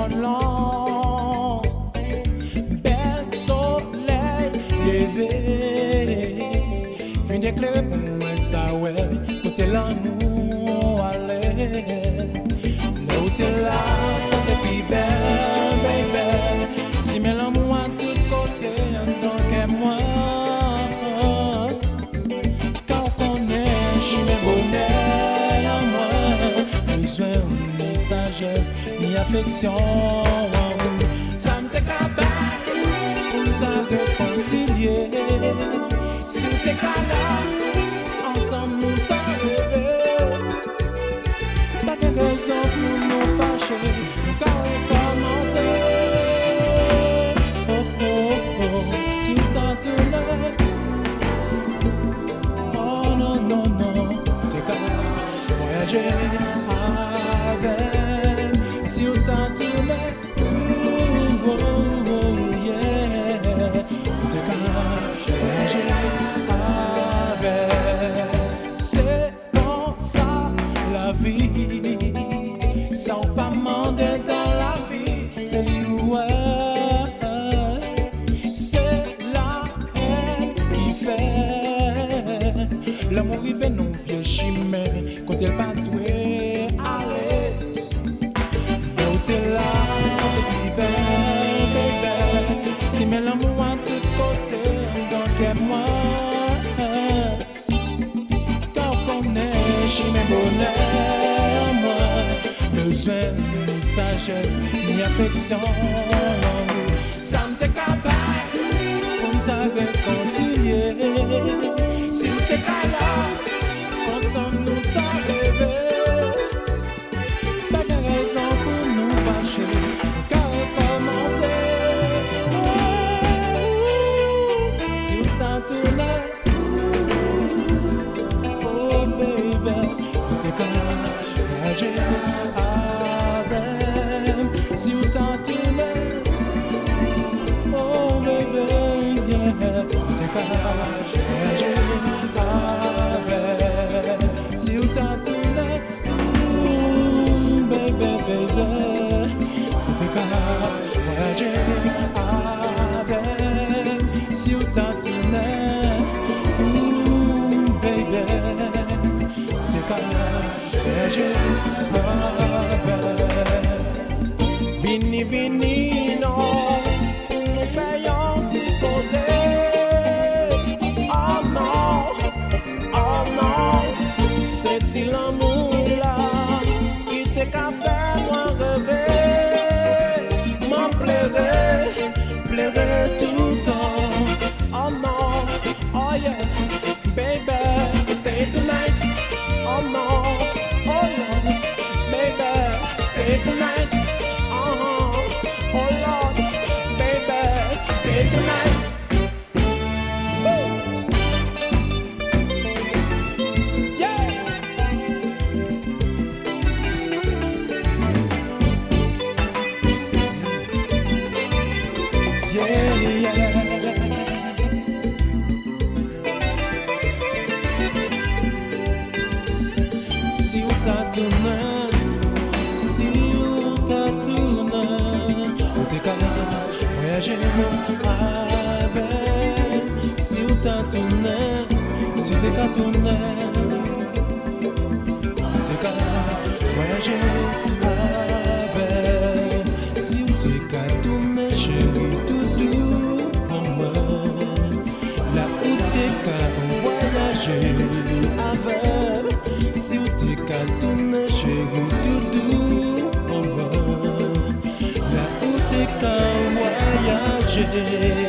volant, bel soleil levé, vient d'éclairer pour moi ça ouais, côté l'amour aller, là où t'es là, ça te plus belle, baby, si mes l'amour à tout côté, en tant que moi, quand on connaît, je suis mes bonheurs à moi, besoin ni sagesse, ni affection, ça me t'écabait pour t'a réconcilier, si t'es là, ensemble nous t'en rêvé, pas de raison pour nous fâcher, nous quand on commence. Si t'as tourné, oh non, non, non, t'es qu'à voyager avec. Si t'as tourné, oh, oh, oh, yeah, t'es qu'à voyager avec. C'est comme ça la vie, sans pas demander dans la vie, c'est l'ouest. L'amour rive non vieux chimère quand elle pas douée aller. Mais où t'es là, ça te dit belle, bébé. Si mais l'amour à tout côté, donc moi. Car on connaît chez mes bonheurs, moi. Besoin ni sagesse, ni affection. Ça me t'est capable pour t'a réconcilier. Si vous t'es là, ensemble nous t'en rêvé. Pas de raison pour nous fâcher, car recommencer. Si vous t'en tourné, oh baby, vous t'es voyager avec. Si vous t'en tourné, oh baby, yeah, vous t'es voyager. Si vous t'as tourné, baby, baby, t'es qu'à voyager avec. Si vous t'as tourné, baby, t'es qu'à voyager avec. Vini, vini, non, nous faisons t'y poser. C'est l'amour là qui te qu'a fait moi rêver, m'en plairait, plairait tout le temps. Oh non, oh yeah, baby, stay tonight. Oh non, oh Lord, baby, stay tonight. Oh Lord, baby, stay tonight. Si on t'a tourné, si on t'a tourné, on t'est capable voyager avec. Si on t'a tourné, si on t'es capable tourner, on t'est capable voyager avec. Si on t'est capable tourner, chérie, tout doux pour moi. Là où t'es capable voyager avec. Si où t'es qu'à tourner, chérie, doudou, oh, là où t'es qu'à voyager.